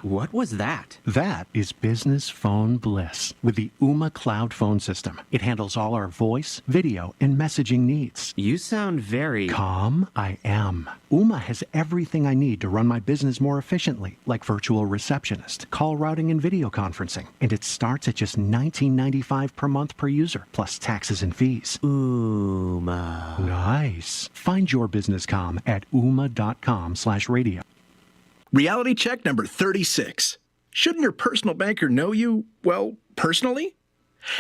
What was that? That is business phone bliss with the Ooma Cloud Phone System. It handles all our voice, video, and messaging needs. You sound very... Calm? I am. Ooma has everything I need to run my business more efficiently, like virtual receptionist, call routing, and video conferencing. And it starts at just $19.95 per month per user, plus taxes and fees. Ooma. Nice. Find your business calm at ooma.com/radio. Reality check number 36. Shouldn't your personal banker know you, well, personally?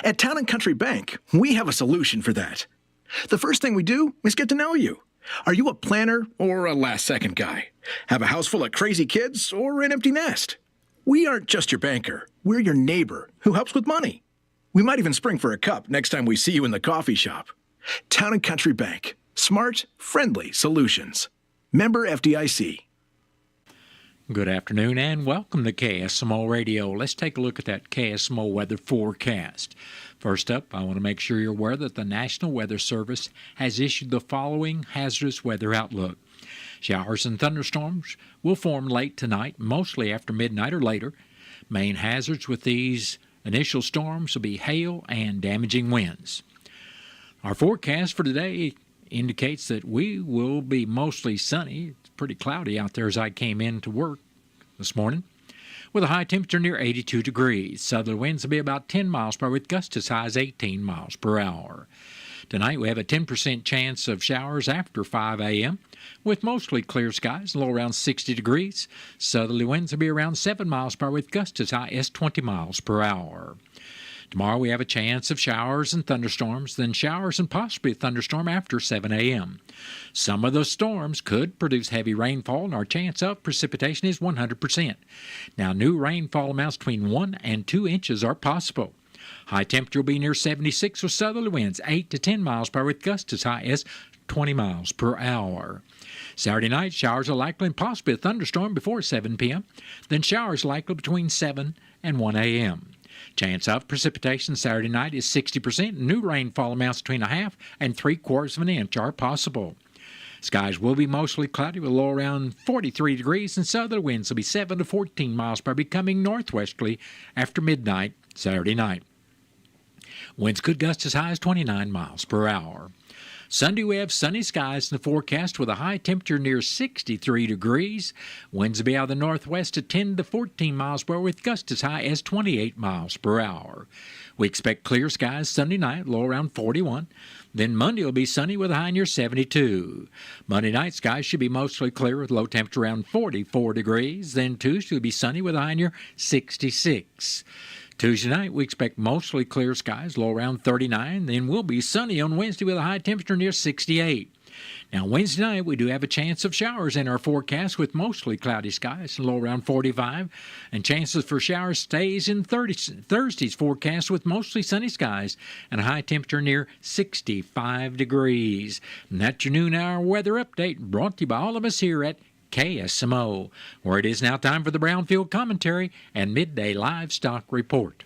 At Town & Country Bank, we have a solution for that. The first thing we do is get to know you. Are you a planner or a last-second guy? Have a house full of crazy kids or an empty nest? We aren't just your banker. We're your neighbor who helps with money. We might even spring for a cup next time we see you in the coffee shop. Town & Country Bank. Smart, friendly solutions. Member FDIC. Good afternoon and welcome to KSMO Radio. Let's take a look at that KSMO weather forecast. First up, I want to make sure you're aware that the National Weather Service has issued the following hazardous weather outlook. Showers and thunderstorms will form late tonight, mostly after midnight or later. Main hazards with these initial storms will be hail and damaging winds. Our forecast for today indicates that we will be mostly sunny. It's pretty cloudy out there as I came in to work this morning, with a high temperature near 82 degrees. Southerly winds will be about 10 miles per hour with gusts as high as 18 miles per hour. Tonight we have a 10% chance of showers after 5 a.m. with mostly clear skies, low around 60 degrees. Southerly winds will be around 7 miles per hour with gusts as high as 20 miles per hour. Tomorrow we have a chance of showers and thunderstorms, then showers and possibly a thunderstorm after 7 a.m. Some of those storms could produce heavy rainfall, and our chance of precipitation is 100%. Now, new rainfall amounts between 1 and 2 inches are possible. High temperature will be near 76 with southerly winds 8 to 10 miles per hour with gusts as high as 20 miles per hour. Saturday night, showers are likely and possibly a thunderstorm before 7 p.m., then showers likely between 7 and 1 a.m. Chance of precipitation Saturday night is 60%. New rainfall amounts between 1/2 and 3/4 of an inch are possible. Skies will be mostly cloudy with a low around 43 degrees, and southerly winds will be 7 to 14 miles per hour, becoming northwesterly after midnight Saturday night. Winds could gust as high as 29 miles per hour. Sunday we have sunny skies in the forecast with a high temperature near 63 degrees. Winds will be out of the northwest at 10 to 14 miles per hour with gusts as high as 28 miles per hour. We expect clear skies Sunday night, low around 41. Then Monday will be sunny with a high near 72. Monday night skies should be mostly clear with low temperature around 44 degrees. Then Tuesday will be sunny with a high near 66. Tuesday night, we expect mostly clear skies, low around 39. Then we'll be sunny on Wednesday with a high temperature near 68. Now, Wednesday night, we do have a chance of showers in our forecast with mostly cloudy skies, low around 45. And chances for showers stays in Thursday's forecast with mostly sunny skies and a high temperature near 65 degrees. And that's your noon hour weather update brought to you by all of us here at KSMO, where it is now time for the Brownfield Commentary and Midday Livestock Report.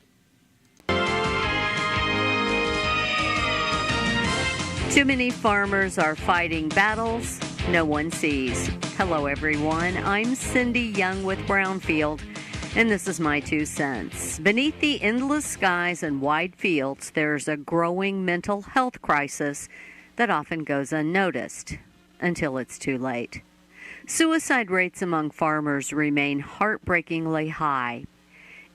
Too many farmers are fighting battles no one sees. Hello, everyone. I'm Cindy Young with Brownfield, and this is my 2 cents. Beneath the endless skies and wide fields, there's a growing mental health crisis that often goes unnoticed until it's too late. Suicide rates among farmers remain heartbreakingly high.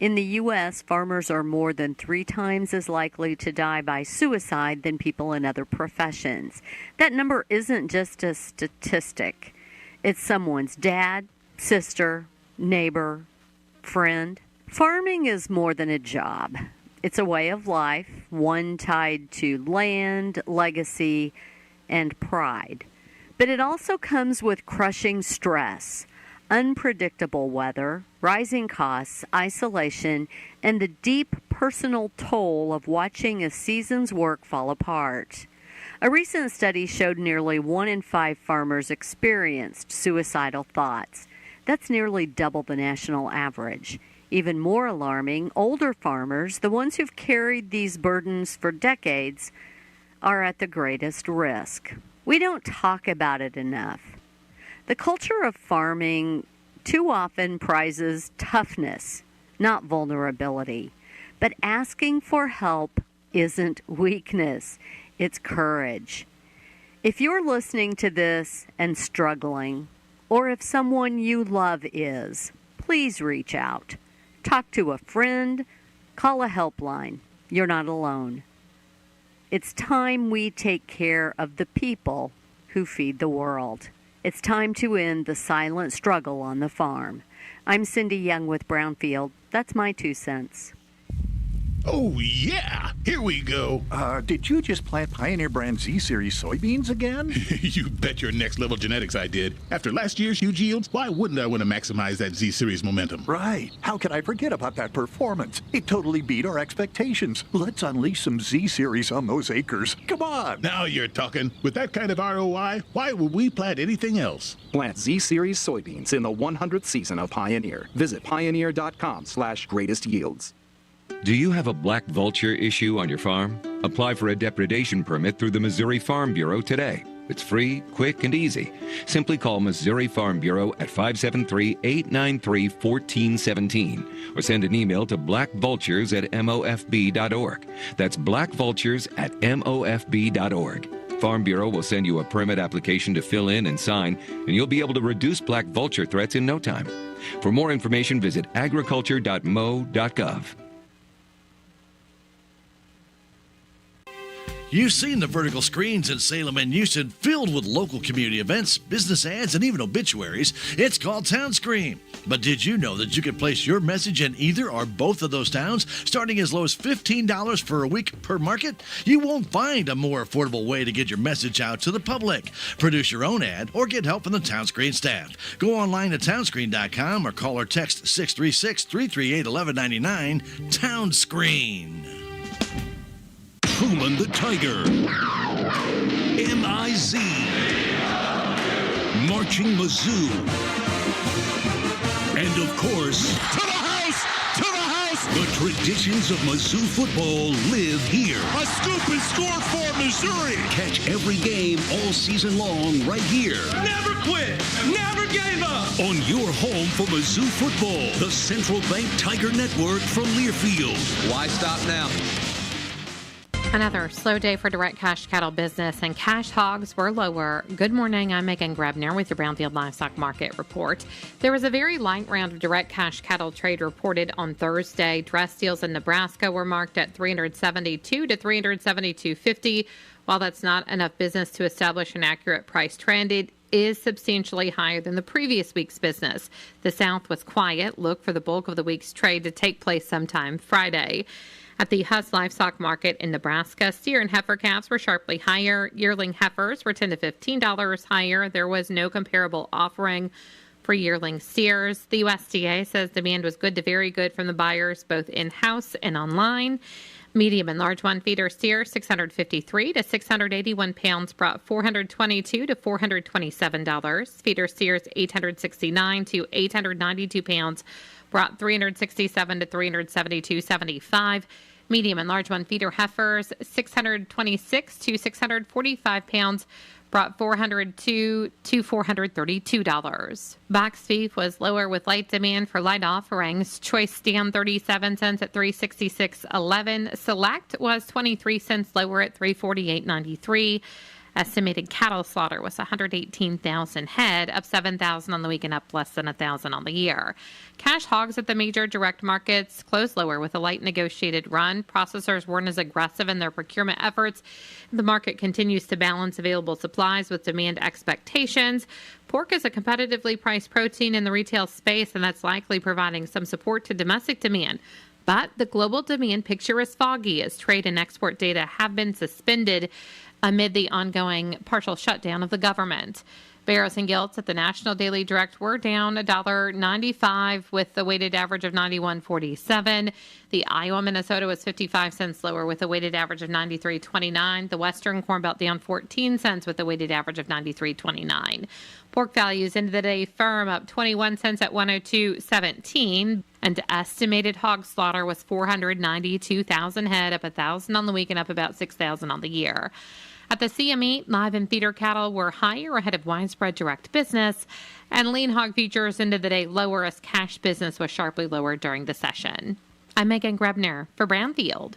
In the U.S., farmers are more than 3 times as likely to die by suicide than people in other professions. That number isn't just a statistic. It's someone's dad, sister, neighbor, friend. Farming is more than a job. It's a way of life, one tied to land, legacy, and pride. But it also comes with crushing stress, unpredictable weather, rising costs, isolation, and the deep personal toll of watching a season's work fall apart. A recent study showed nearly 1 in 5 farmers experienced suicidal thoughts. That's nearly double the national average. Even more alarming, older farmers, the ones who've carried these burdens for decades, are at the greatest risk. We don't talk about it enough. The culture of farming too often prizes toughness, not vulnerability. But asking for help isn't weakness, it's courage. If you're listening to this and struggling, or if someone you love is, please reach out. Talk to a friend, call a helpline. You're not alone. It's time we take care of the people who feed the world. It's time to end the silent struggle on the farm. I'm Cindy Young with Brownfield. That's my 2 cents. Oh, yeah! Here we go. Did you just plant Pioneer brand Z-Series soybeans again? You bet your next level genetics I did. After last year's huge yields, why wouldn't I want to maximize that Z-Series momentum? Right. How could I forget about that performance? It totally beat our expectations. Let's unleash some Z-Series on those acres. Come on! Now you're talking. With that kind of ROI, why would we plant anything else? Plant Z-Series soybeans in the 100th season of Pioneer. Visit pioneer.com/greatest yields. Do you have a black vulture issue on your farm? Apply for a depredation permit through the Missouri Farm Bureau today. It's free, quick, and easy. Simply call Missouri Farm Bureau at 573-893-1417 or send an email to blackvultures@mofb.org. That's blackvultures@mofb.org. Farm Bureau will send you a permit application to fill in and sign, and you'll be able to reduce black vulture threats in no time. For more information, visit agriculture.mo.gov. You've seen the vertical screens in Salem and Houston filled with local community events, business ads, and even obituaries. It's called Town Screen. But did you know that you can place your message in either or both of those towns, starting as low as $15 for a week per market? You won't find a more affordable way to get your message out to the public. Produce your own ad or get help from the Town Screen staff. Go online to townscreen.com or call or text 636-338-1199. Town Screen. Truman the Tiger. M.I.Z. Marching Mizzou. And of course, to the house! To the house! The traditions of Mizzou football live here. A scoop and score for Missouri! Catch every game all season long right here. Never quit! Never gave up! On your home for Mizzou football, the Central Bank Tiger Network from Learfield. Why stop now? Another slow day for direct cash cattle business, and cash hogs were lower. Good morning, I'm Megan Grebner with your Brownfield Livestock Market Report. There was a very light round of direct cash cattle trade reported on Thursday. Dress deals in Nebraska were marked at $372 to $372.50. While that's not enough business to establish an accurate price trend, it is substantially higher than the previous week's business. The South was quiet. Look for the bulk of the week's trade to take place sometime Friday. At the Huss Livestock Market in Nebraska, steer and heifer calves were sharply higher. Yearling heifers were $10 to $15 higher. There was no comparable offering for yearling steers. The USDA says demand was good to very good from the buyers, both in-house and online. Medium and large one feeder steer, 653 to 681 pounds, brought $422 to $427. Feeder steers, 869 to 892 pounds, brought $367 to $372.75. Medium and large one feeder heifers, 626 to 645 pounds, brought $402 to $432. Box beef was lower with light demand for light offerings. Choice down 37 cents at $366.11. Select was 23 cents lower at $348.93. Estimated cattle slaughter was 118,000 head, up 7,000 on the week and up less than 1,000 on the year. Cash hogs at the major direct markets closed lower with a light negotiated run. Processors weren't as aggressive in their procurement efforts. The market continues to balance available supplies with demand expectations. Pork is a competitively priced protein in the retail space, and that's likely providing some support to domestic demand. But the global demand picture is foggy as trade and export data have been suspended amid the ongoing partial shutdown of the government. Barrows and gilts at the National Daily Direct were down $1.95 with the weighted average of 91.47. The Iowa, Minnesota was 55 cents lower with a weighted average of 93.29. The Western Corn Belt down 14 cents with a weighted average of 93.29. Pork values ended the day firm, up 21 cents at 102.17. And estimated hog slaughter was 492,000 head, up 1,000 on the week and up about 6,000 on the year. At the CME, live and feeder cattle were higher ahead of widespread direct business, and lean hog futures ended the day lower as cash business was sharply lower during the session. I'm Megan Grebner for Brownfield.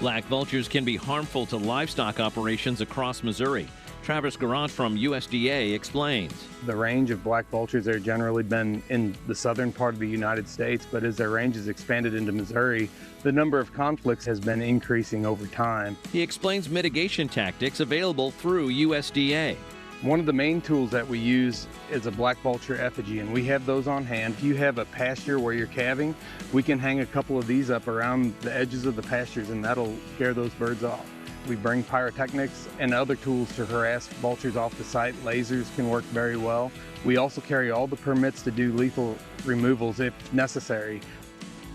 Black vultures can be harmful to livestock operations across Missouri. Travis Garant from USDA explains. The range of black vultures have generally been in the southern part of the United States, but as their range has expanded into Missouri, the number of conflicts has been increasing over time. He explains mitigation tactics available through USDA. One of the main tools that we use is a black vulture effigy, and we have those on hand. If you have a pasture where you're calving, we can hang a couple of these up around the edges of the pastures, and that'll scare those birds off. We bring pyrotechnics and other tools to harass vultures off the site. Lasers can work very well. We also carry all the permits to do lethal removals if necessary.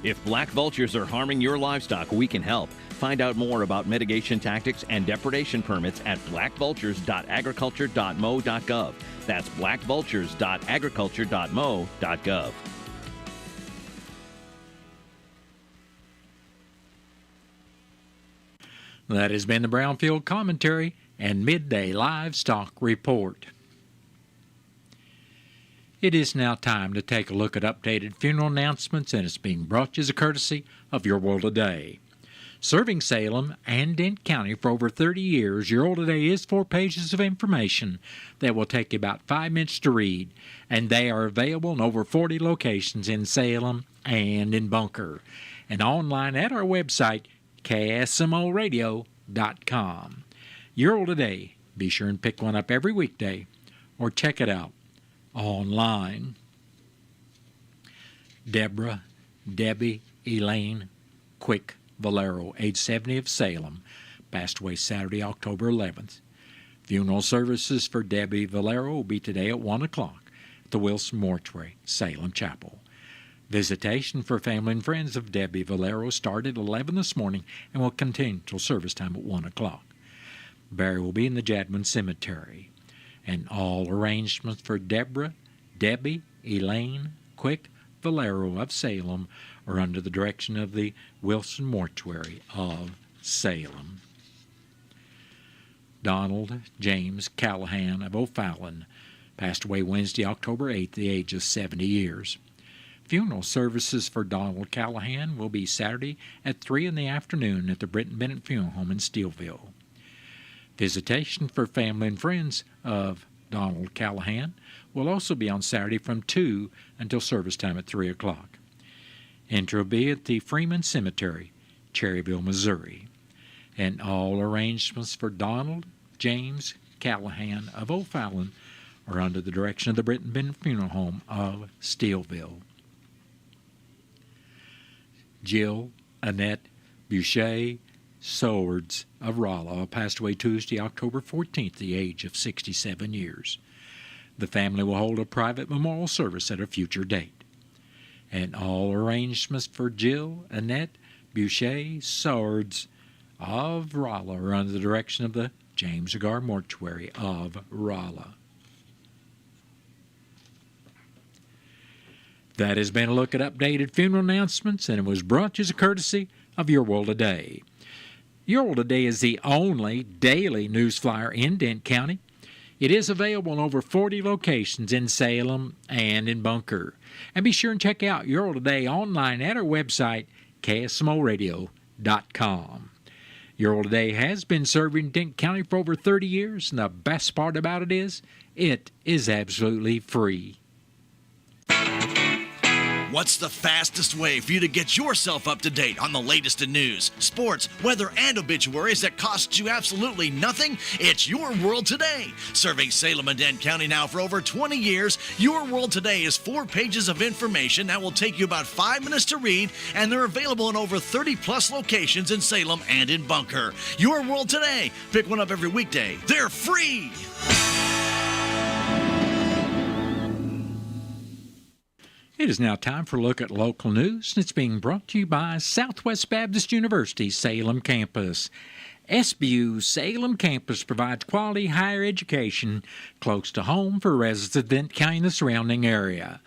If black vultures are harming your livestock, we can help. Find out more about mitigation tactics and depredation permits at blackvultures.agriculture.mo.gov. That's blackvultures.agriculture.mo.gov. That has been the Brownfield Commentary and Midday Livestock Report. It is now time to take a look at updated funeral announcements, and it's being brought to you as a courtesy of Your World Today. Serving Salem and Dent County for over 30 years, Your World Today is 4 pages of information that will take you about 5 minutes to read, and they are available in over 40 locations in Salem and in Bunker, and online at our website, KSMOradio.com. Your World Today. Be sure and pick one up every weekday or check it out online. Debbie Elaine Quick Valero, age 70 of Salem, passed away Saturday, October 11th. Funeral services for Debbie Valero will be today at 1 o'clock at the Wilson Mortuary, Salem Chapel. Visitation for family and friends of Debbie Valero started at 11 this morning and will continue till service time at 1 o'clock. Burial will be in the Jadman Cemetery. And all arrangements for Debbie Elaine Quick Valero of Salem are under the direction of the Wilson Mortuary of Salem. Donald James Callahan of O'Fallon passed away Wednesday, October 8th, at the age of 70 years. Funeral services for Donald Callahan will be Saturday at 3 in the afternoon at the Britton Bennett Funeral Home in Steelville. Visitation for family and friends of Donald Callahan will also be on Saturday from 2 until service time at 3 o'clock. Entry will be at the Freeman Cemetery, Cherryville, Missouri. And all arrangements for Donald James Callahan of O'Fallon are under the direction of the Britton Bennett Funeral Home of Steelville. Jill Annette Boucher Swords of Rolla passed away Tuesday, October 14th, at the age of 67 years. The family will hold a private memorial service at a future date. And all arrangements for Jill Annette Boucher Swords of Rolla are under the direction of the James Agar Mortuary of Rolla. That has been a look at updated funeral announcements, and it was brought to you as a courtesy of Your World Today. Your World Today is the only daily news flyer in Dent County. It is available in over 40 locations in Salem and in Bunker. And be sure and check out Your World Today online at our website, KSMOradio.com. Your World Today has been serving Dent County for over 30 years, and the best part about it is absolutely free. What's the fastest way for you to get yourself up to date on the latest in news, sports, weather, and obituaries that costs you absolutely nothing? It's Your World Today. Serving Salem and Dent County now for over 20 years, Your World Today is 4 pages of information that will take you about 5 minutes to read, and they're available in over 30-plus locations in Salem and in Bunker. Your World Today. Pick one up every weekday. They're free! It is now time for a look at local news, and it's being brought to you by Southwest Baptist University Salem Campus. SBU Salem Campus provides quality higher education close to home for residents of Dent County and the surrounding area.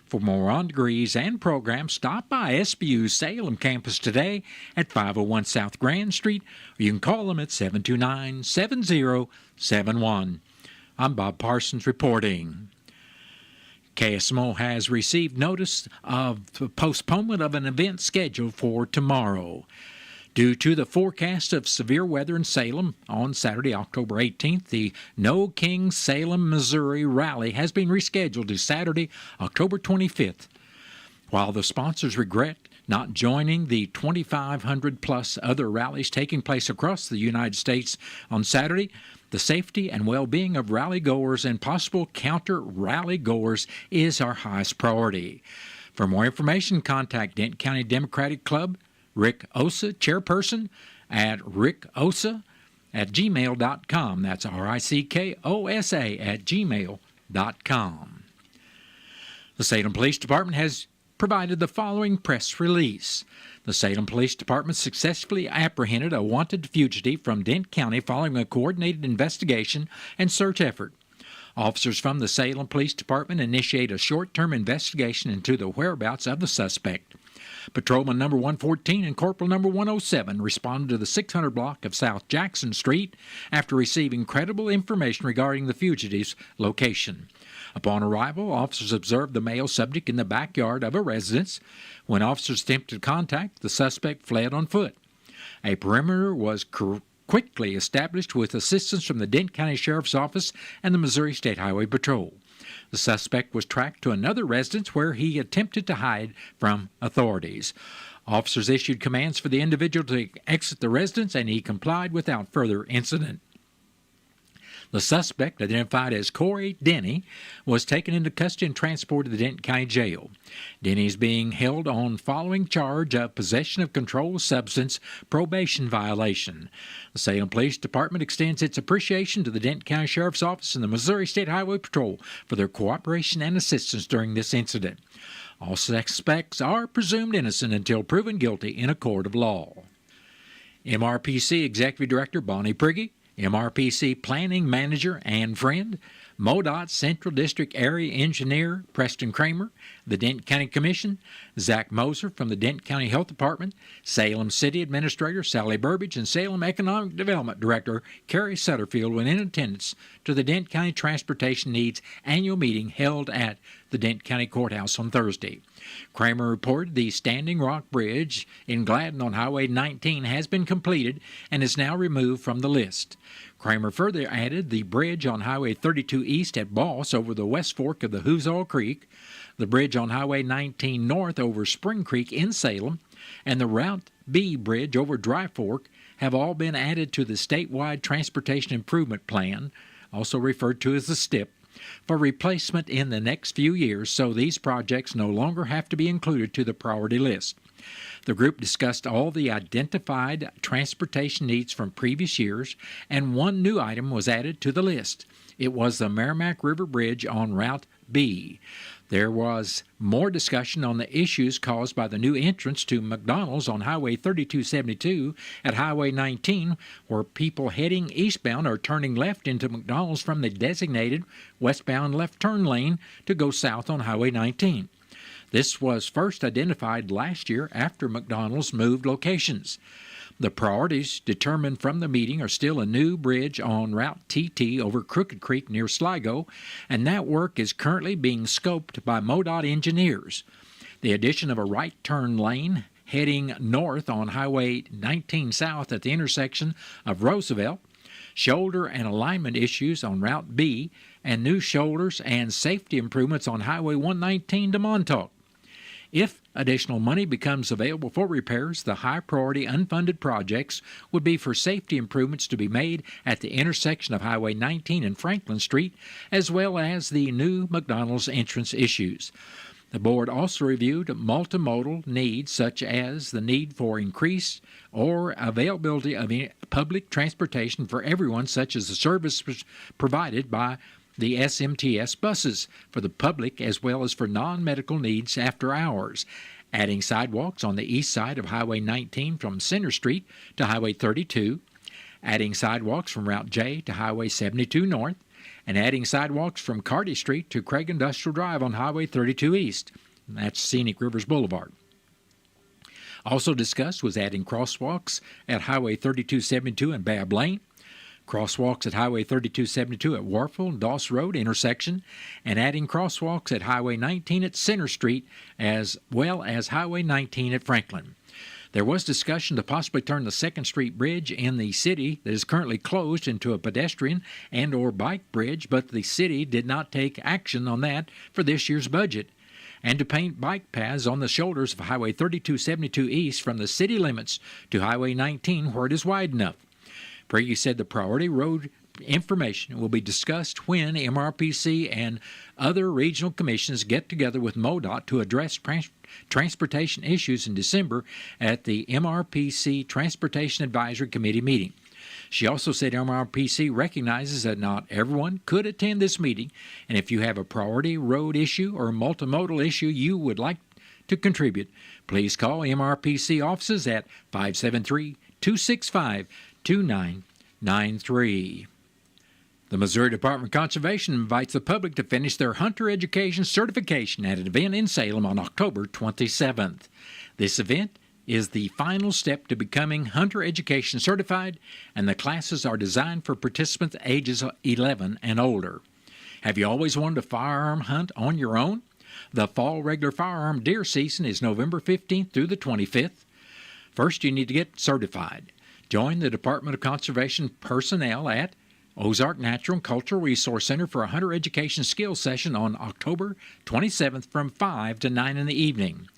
For more on degrees and programs, stop by SBU's Salem campus today at 501 South Grand Street, or you can call them at 729-7071. I'm Bob Parsons reporting. KSMO has received notice of the postponement of an event scheduled for tomorrow. Due to the forecast of severe weather in Salem on Saturday, October 18th, the No King Salem, Missouri rally has been rescheduled to Saturday, October 25th. While the sponsors regret not joining the 2,500-plus other rallies taking place across the United States on Saturday, the safety and well-being of rally-goers and possible counter-rally goers is our highest priority. For more information, contact Denton County Democratic Club, Rick Osa, chairperson, at rickosa@gmail.com. That's RICKOSA@gmail.com. The Salem Police Department has provided the following press release. The Salem Police Department successfully apprehended a wanted fugitive from Dent County following a coordinated investigation and search effort. Officers from the Salem Police Department initiated a short-term investigation into the whereabouts of the suspect. Patrolman number 114 and Corporal number 107 responded to the 600 block of South Jackson Street after receiving credible information regarding the fugitive's location. Upon arrival, officers observed the male subject in the backyard of a residence. When officers attempted contact, the suspect fled on foot. A perimeter was quickly established with assistance from the Dent County Sheriff's Office and the Missouri State Highway Patrol. The suspect was tracked to another residence where he attempted to hide from authorities. Officers issued commands for the individual to exit the residence, and he complied without further incident. The suspect, identified as Corey Denny, was taken into custody and transported to the Denton County Jail. Denny is being held on following charge of possession of controlled substance probation violation. The Salem Police Department extends its appreciation to the Denton County Sheriff's Office and the Missouri State Highway Patrol for their cooperation and assistance during this incident. All suspects are presumed innocent until proven guilty in a court of law. MRPC Executive Director Bonnie Prigge, MRPC Planning Manager and friend, MoDOT Central District Area Engineer Preston Kramer, the Denton County Commission, Zach Moser from the Denton County Health Department, Salem City Administrator Sally Burbage, and Salem Economic Development Director Carrie Sutterfield were in attendance to the Denton County Transportation Needs annual meeting held at the Denton County Courthouse on Thursday. Kramer reported the Standing Rock Bridge in Gladden on Highway 19 has been completed and is now removed from the list. Kramer further added the bridge on Highway 32 East at Boss over the West Fork of the Hoozall Creek, the bridge on Highway 19 North over Spring Creek in Salem, and the Route B bridge over Dry Fork have all been added to the statewide Transportation Improvement Plan, also referred to as the STIP, for replacement in the next few years, so these projects no longer have to be included to the priority list. The group discussed all the identified transportation needs from previous years, and one new item was added to the list. It was the Merrimack River Bridge on Route B. There was more discussion on the issues caused by the new entrance to McDonald's on Highway 3272 at Highway 19, where people heading eastbound are turning left into McDonald's from the designated westbound left turn lane to go south on Highway 19. This was first identified last year after McDonald's moved locations. The priorities determined from the meeting are still a new bridge on Route TT over Crooked Creek near Sligo, and that work is currently being scoped by MoDOT engineers. The addition of a right turn lane heading north on Highway 19 South at the intersection of Roosevelt, shoulder and alignment issues on Route B, and new shoulders and safety improvements on Highway 119 to Montauk. If additional money becomes available for repairs, the high-priority unfunded projects would be for safety improvements to be made at the intersection of Highway 19 and Franklin Street, as well as the new McDonald's entrance issues. The board also reviewed multimodal needs, such as the need for increased or availability of public transportation for everyone, such as the service provided by the SMTS buses for the public as well as for non-medical needs after hours, adding sidewalks on the east side of Highway 19 from Center Street to Highway 32, adding sidewalks from Route J to Highway 72 North, and adding sidewalks from Carty Street to Craig Industrial Drive on Highway 32 East. That's Scenic Rivers Boulevard. Also discussed was adding crosswalks at Highway 3272 and Babb Lane, crosswalks at Highway 3272 at Warfel and Doss Road intersection, and adding crosswalks at Highway 19 at Center Street as well as Highway 19 at Franklin. There was discussion to possibly turn the 2nd Street Bridge in the city that is currently closed into a pedestrian and or bike bridge, but the city did not take action on that for this year's budget. And to paint bike paths on the shoulders of Highway 3272 East from the city limits to Highway 19 where it is wide enough. Prigge said the priority road information will be discussed when MRPC and other regional commissions get together with MoDOT to address transportation issues in December at the MRPC Transportation Advisory Committee meeting. She also said MRPC recognizes that not everyone could attend this meeting, and if you have a priority road issue or multimodal issue you would like to contribute, please call MRPC offices at 573-265-2993. The Missouri Department of Conservation invites the public to finish their hunter education certification at an event in Salem on October 27th. This event is the final step to becoming hunter education certified, and the classes are designed for participants ages 11 and older. Have you always wanted to firearm hunt on your own? The fall regular firearm deer season is November 15th through the 25th. First, you need to get certified. Join the Department of Conservation personnel at Ozark Natural and Cultural Resource Center for a hunter education skills session on October 27th from 5 to 9 in the evening.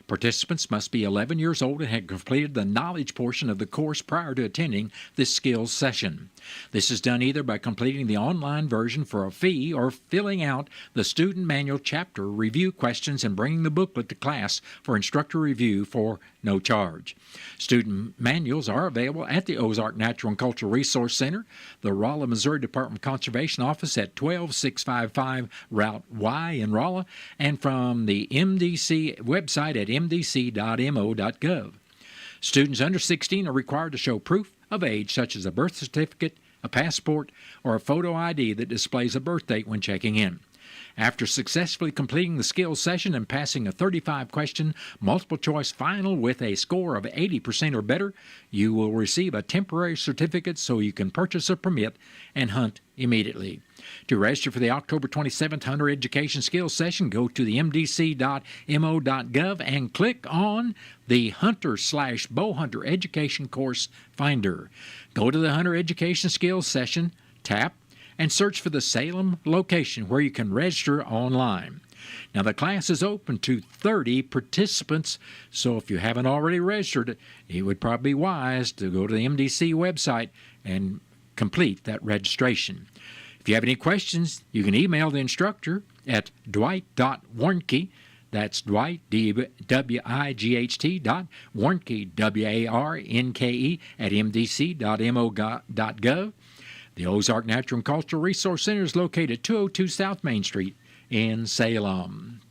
Participants must be 11 years old and have completed the knowledge portion of the course prior to attending this skills session. This is done either by completing the online version for a fee or filling out the student manual chapter review questions and bringing the booklet to class for instructor review for no charge. Student manuals are available at the Ozark Natural and Cultural Resource Center, the Rolla, Missouri Department of Conservation Office at 12655 Route Y in Rolla, and from the MDC website at mdc.mo.gov. Students under 16 are required to show proof of age, such as a birth certificate, a passport, or a photo ID that displays a birth date when checking in. After successfully completing the skills session and passing a 35-question multiple-choice final with a score of 80% or better, you will receive a temporary certificate so you can purchase a permit and hunt immediately. To register for the October 27th Hunter Education Skills Session, go to the mdc.mo.gov and click on the Hunter/Bowhunter Education Course Finder. Go to the Hunter Education Skills Session, tap, and search for the Salem location where you can register online. Now, the class is open to 30 participants, so if you haven't already registered, it would probably be wise to go to the MDC website and complete that registration. If you have any questions, you can email the instructor at dwight.warnke, that's Dwight, D-W-I-G-H-T, Warnke, W-A-R-N-K-E, at mdc.mo.gov. The Ozark Natural and Cultural Resource Center is located at 202 South Main Street in Salem.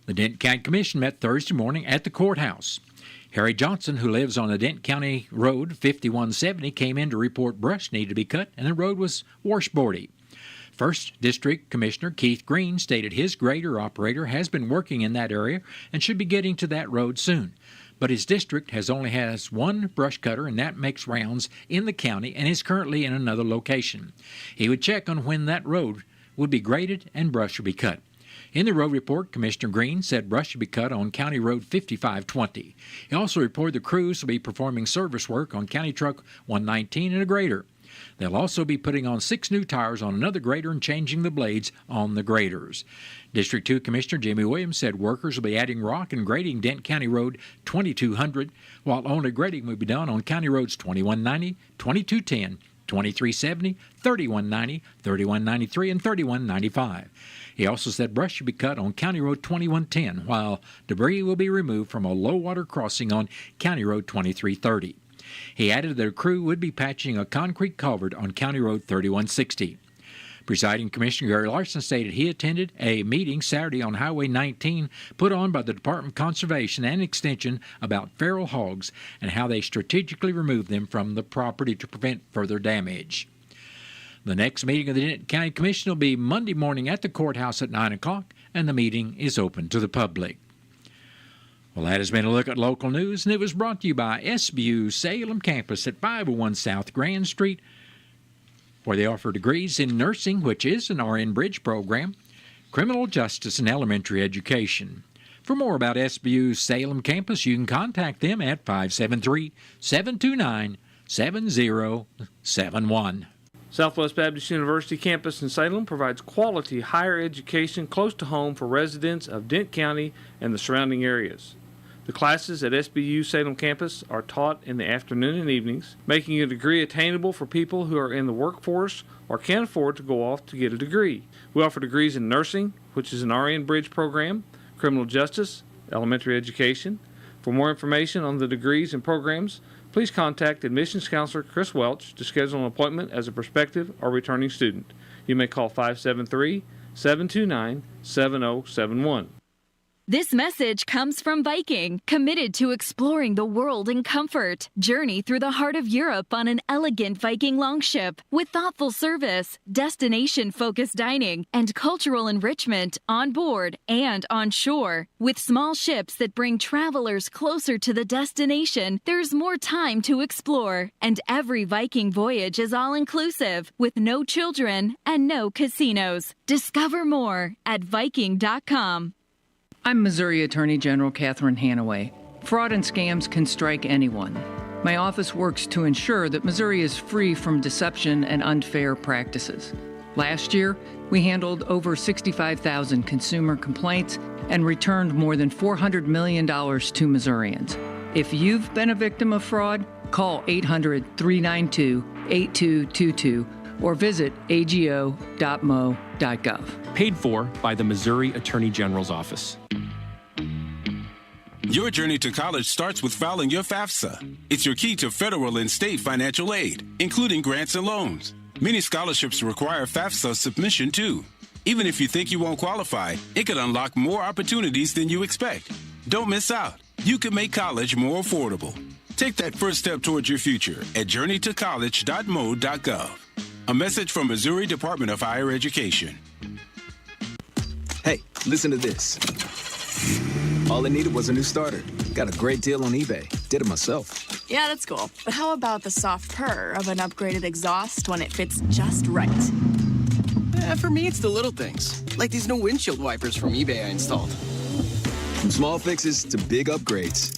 The Denton County Commission met Thursday morning at the courthouse. Harry Johnson, who lives on the Denton County Road 5170, came in to report brush needed to be cut and the road was washboardy. First District Commissioner Keith Green stated his grader operator has been working in that area and should be getting to that road soon. But his district only has one brush cutter, and that makes rounds in the county and is currently in another location. He would check on when that road would be graded and brush would be cut. In the road report, Commissioner Green said brush should be cut on County Road 5520. He also reported the crews will be performing service work on County Truck 119 and a grader. They'll also be putting on 6 new tires on another grader and changing the blades on the graders. District 2 Commissioner Jimmy Williams said workers will be adding rock and grading Denton County Road 2200, while only grading will be done on County Roads 2190, 2210, 2370, 3190, 3193, and 3195. He also said brush should be cut on County Road 2110, while debris will be removed from a low-water crossing on County Road 2330. He added that a crew would be patching a concrete culvert on County Road 3160. Presiding Commissioner Gary Larson stated he attended a meeting Saturday on Highway 19 put on by the Department of Conservation and Extension about feral hogs and how they strategically remove them from the property to prevent further damage. The next meeting of the Denton County Commission will be Monday morning at the courthouse at 9 o'clock, and the meeting is open to the public. Well, that has been a look at local news, and it was brought to you by SBU Salem Campus at 501 South Grand Street, where they offer degrees in nursing, which is an RN Bridge program, criminal justice, and elementary education. For more about SBU Salem Campus, you can contact them at 573-729-7071. Southwest Baptist University campus in Salem provides quality higher education close to home for residents of Dent County and the surrounding areas. The classes at SBU Salem campus are taught in the afternoon and evenings, making a degree attainable for people who are in the workforce or can't afford to go off to get a degree. We offer degrees in nursing, which is an RN Bridge program, criminal justice, elementary education. For more information on the degrees and programs, please contact admissions counselor Chris Welch to schedule an appointment as a prospective or returning student. You may call 573-729-7071. This message comes from Viking, committed to exploring the world in comfort. Journey through the heart of Europe on an elegant Viking longship with thoughtful service, destination-focused dining, and cultural enrichment on board and on shore. With small ships that bring travelers closer to the destination, there's more time to explore. And every Viking voyage is all-inclusive, with no children and no casinos. Discover more at Viking.com. I'm Missouri Attorney General Catherine Hanaway. Fraud and scams can strike anyone. My office works to ensure that Missouri is free from deception and unfair practices. Last year, we handled over 65,000 consumer complaints and returned more than $400 million to Missourians. If you've been a victim of fraud, call 800-392-8222 or visit ago.mo.gov. Paid for by the Missouri Attorney General's Office. Your journey to college starts with filing your FAFSA. It's your key to federal and state financial aid, including grants and loans. Many scholarships require FAFSA submission too. Even if you think you won't qualify, it could unlock more opportunities than you expect. Don't miss out. You could make college more affordable. Take that first step towards your future at journeytocollege.mo.gov. A message from Missouri Department of Higher Education. Hey, listen to this. All I needed was a new starter. Got a great deal on eBay. Did it myself. Yeah, that's cool. But how about the soft purr of an upgraded exhaust when it fits just right? For me, it's the little things, like these new windshield wipers from eBay I installed. From small fixes to big upgrades,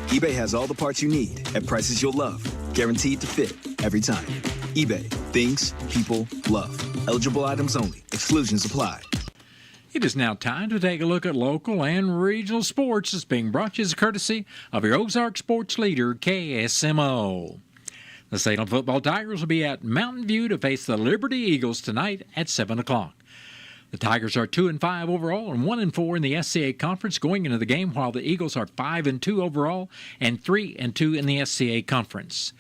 eBay has all the parts you need at prices you'll love. Guaranteed to fit every time. eBay. Things people love. Eligible items only. Exclusions apply. It is now time to take a look at local and regional sports. It's being brought to you as a courtesy of your Ozark sports leader, KSMO. The Salem football Tigers will be at Mountain View to face the Liberty Eagles tonight at 7 o'clock. The Tigers are 2-5 overall and 1-4 in the SCA Conference going into the game, while the Eagles are 5-2 overall and 3-2 in the SCA Conference.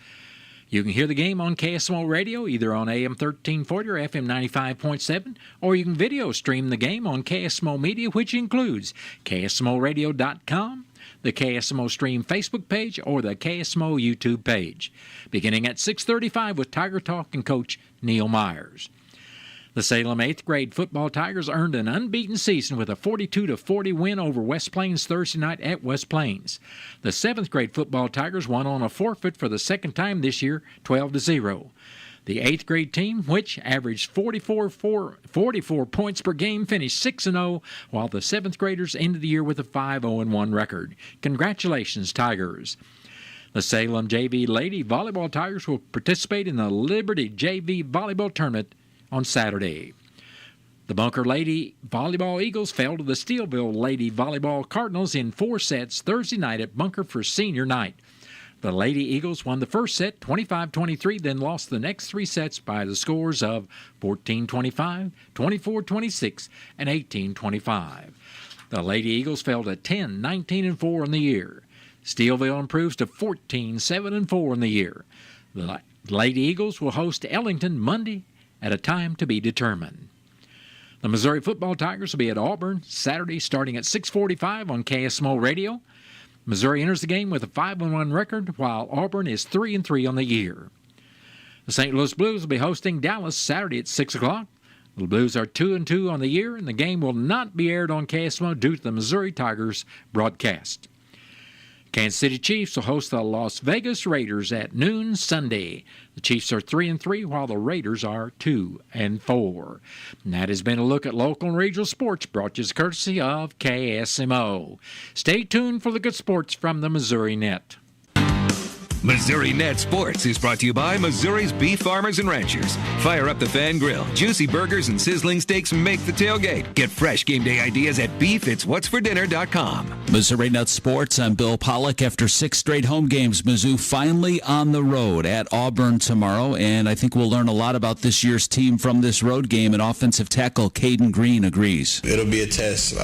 You can hear the game on KSMO Radio, either on AM 1340 or FM 95.7, or you can video stream the game on KSMO Media, which includes KSMORadio.com, the KSMO Stream Facebook page, or the KSMO YouTube page. Beginning at 6:35 with Tiger Talk and Coach Neil Myers. The Salem 8th grade football Tigers earned an unbeaten season with a 42-40 win over West Plains Thursday night at West Plains. The 7th grade football Tigers won on a forfeit for the second time this year, 12-0. The 8th grade team, which averaged 44 points per game, finished 6-0, while the 7th graders ended the year with a 5-0-1 record. Congratulations, Tigers. The Salem JV Lady Volleyball Tigers will participate in the Liberty JV Volleyball Tournament on Saturday. The Bunker Lady Volleyball Eagles fell to the Steelville Lady Volleyball Cardinals in 4 sets Thursday night at Bunker for senior night. The Lady Eagles won the first set 25-23, then lost the next 3 sets by the scores of 14-25, 24-26, and 18-25. The Lady Eagles fell to 10-19-4 in the year. Steelville improves to 14-7-4 in the year. The Lady Eagles will host Ellington Monday at a time to be determined. The Missouri football Tigers will be at Auburn Saturday starting at 6:45 on KSMO Radio. Missouri enters the game with a 5-1 record, while Auburn is 3-3 on the year. The St. Louis Blues will be hosting Dallas Saturday at 6 o'clock. The Blues are 2-2 on the year, and the game will not be aired on KSMO due to the Missouri Tigers broadcast. Kansas City Chiefs will host the Las Vegas Raiders at noon Sunday. The Chiefs are 3-3, while the Raiders are 2-4. And that has been a look at local and regional sports brought to you courtesy of KSMO. Stay tuned for the good sports from the Missouri Net. Missouri Net Sports is brought to you by Missouri's beef farmers and ranchers. Fire up the fan grill. Juicy burgers and sizzling steaks make the tailgate. Get fresh game day ideas at beefitswhatsfordinner.com. Missouri Net Sports, I'm Bill Pollock. After 6 straight home games, Mizzou finally on the road at Auburn tomorrow, and I think we'll learn a lot about this year's team from this road game, and offensive tackle Caden Green agrees. It'll be a test.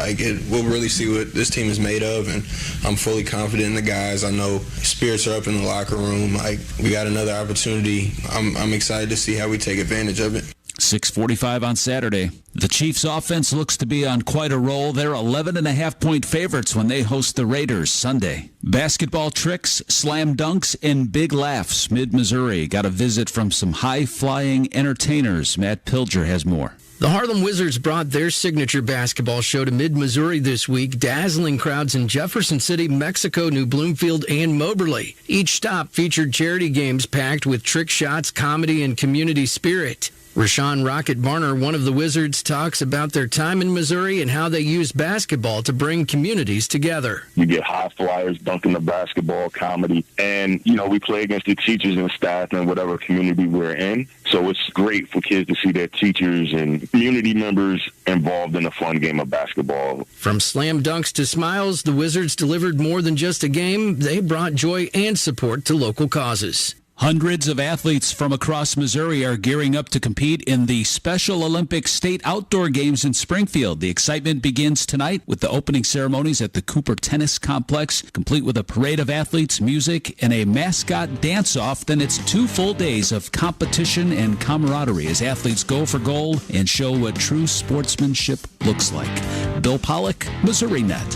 We'll really see what this team is made of, and I'm fully confident in the guys. I know spirits are up in the locker room. We got another opportunity. I'm excited to see how we take advantage of it. 6:45 on Saturday. The Chiefs' offense looks to be on quite a roll. They're 11.5-point favorites when they host the Raiders Sunday. Basketball tricks, slam dunks, and big laughs. Mid-Missouri got a visit from some high-flying entertainers. Matt Pilger has more. The Harlem Wizards brought their signature basketball show to mid-Missouri this week, dazzling crowds in Jefferson City, Mexico, New Bloomfield, and Moberly. Each stop featured charity games packed with trick shots, comedy, and community spirit. Rashawn Rocket Barner, one of the Wizards, talks about their time in Missouri and how they use basketball to bring communities together. You get high flyers dunking the basketball, comedy, and, we play against the teachers and staff in whatever community we're in. So it's great for kids to see their teachers and community members involved in a fun game of basketball. From slam dunks to smiles, the Wizards delivered more than just a game. They brought joy and support to local causes. Hundreds of athletes from across Missouri are gearing up to compete in the Special Olympics State Outdoor Games in Springfield. The excitement begins tonight with the opening ceremonies at the Cooper Tennis Complex, complete with a parade of athletes, music, and a mascot dance-off. Then it's 2 full days of competition and camaraderie as athletes go for gold and show what true sportsmanship looks like. Bill Pollock, Missouri Net.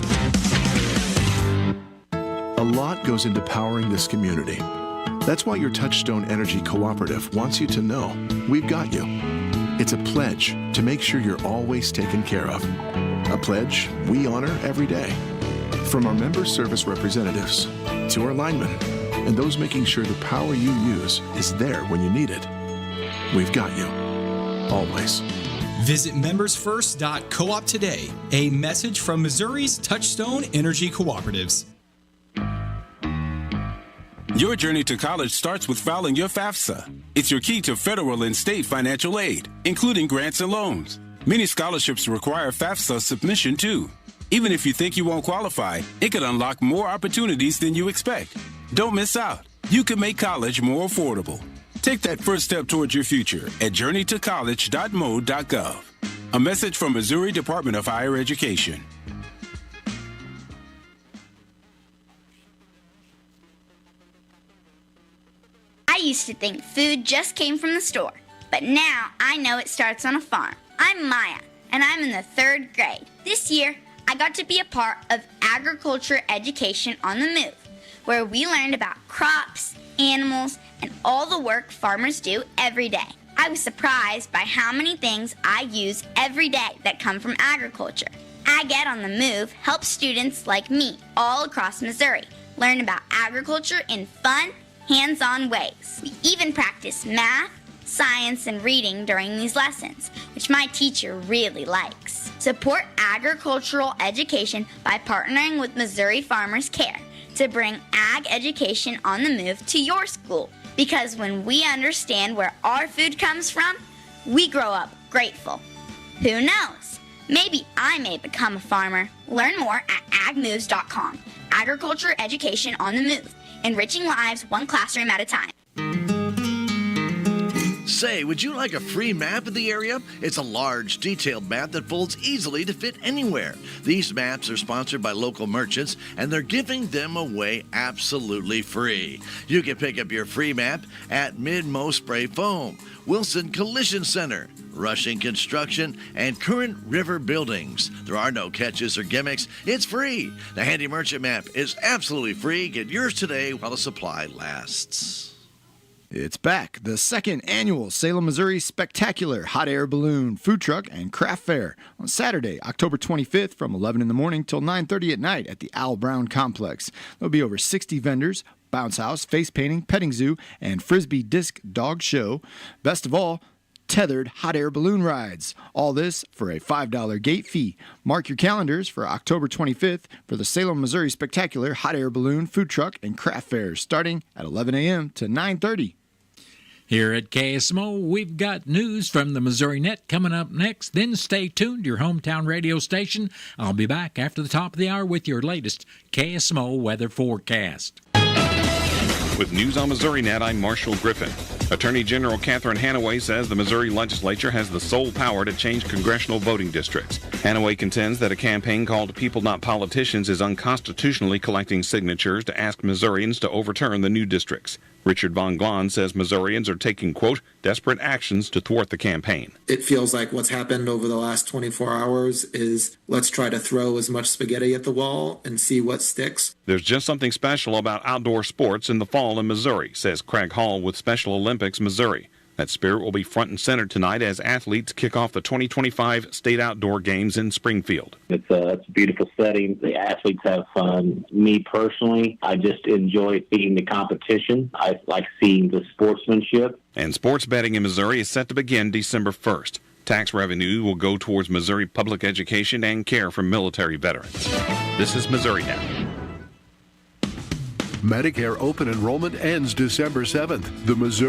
A lot goes into powering this community. That's why your Touchstone Energy Cooperative wants you to know we've got you. It's a pledge to make sure you're always taken care of. A pledge we honor every day. From our member service representatives to our linemen and those making sure the power you use is there when you need it. We've got you. Always. Visit membersfirst.coop today. A message from Missouri's Touchstone Energy Cooperatives. Your journey to college starts with filing your FAFSA. It's your key to federal and state financial aid, including grants and loans. Many scholarships require FAFSA submission too. Even if you think you won't qualify, it could unlock more opportunities than you expect. Don't miss out. You can make college more affordable. Take that first step towards your future at journeytocollege.mo.gov. A message from Missouri Department of Higher Education. I used to think food just came from the store, but now I know it starts on a farm. I'm Maya, and I'm in the 3rd grade. This year, I got to be a part of Agriculture Education on the Move, where we learned about crops, animals, and all the work farmers do every day. I was surprised by how many things I use every day that come from agriculture. Ag Ed on the Move helps students like me all across Missouri learn about agriculture in fun, hands-on ways. We even practice math, science, and reading during these lessons, which my teacher really likes. Support agricultural education by partnering with Missouri Farmers Care to bring ag education on the move to your school. Because when we understand where our food comes from, we grow up grateful. Who knows? Maybe I may become a farmer. Learn more at agmoves.com. Agriculture education on the move. Enriching lives one classroom at a time. Say, would you like a free map of the area? It's a large, detailed map that folds easily to fit anywhere. These maps are sponsored by local merchants, and they're giving them away absolutely free. You can pick up your free map at Mid-Mo Spray Foam, Wilson Collision Center, Rushing Construction, and Current River Buildings. There are no catches or gimmicks. It's free. The Handy Merchant Map is absolutely free. Get yours today while the supply lasts. It's back, the second annual Salem, Missouri Spectacular Hot Air Balloon Food Truck and Craft Fair on Saturday, October 25th from 11 in the morning till 9:30 at night at the Al Brown Complex. There'll be over 60 vendors, bounce house, face painting, petting zoo, and frisbee disc dog show. Best of all, tethered hot air balloon rides. All this for a $5 gate fee. Mark your calendars for October 25th for the Salem, Missouri Spectacular Hot Air Balloon Food Truck and Craft Fair starting at 11 a.m. to 9:30. Here at KSMO, we've got news from the Missouri Net coming up next. Then stay tuned to your hometown radio station. I'll be back after the top of the hour with your latest KSMO weather forecast. With News on Missouri Net, I'm Marshall Griffin. Attorney General Catherine Hanaway says the Missouri legislature has the sole power to change congressional voting districts. Hanaway contends that a campaign called People Not Politicians is unconstitutionally collecting signatures to ask Missourians to overturn the new districts. Richard Von Glahn says Missourians are taking, quote, desperate actions to thwart the campaign. It feels like what's happened over the last 24 hours is let's try to throw as much spaghetti at the wall and see what sticks. There's just something special about outdoor sports in the fall in Missouri, says Craig Hall with Special Olympics Missouri. That spirit will be front and center tonight as athletes kick off the 2025 State Outdoor Games in Springfield. It's a beautiful setting. The athletes have fun. Me personally, I just enjoy seeing the competition. I like seeing the sportsmanship. And sports betting in Missouri is set to begin December 1st. Tax revenue will go towards Missouri public education and care for military veterans. This is Missouri Net. Medicare open enrollment ends December 7th. The Missouri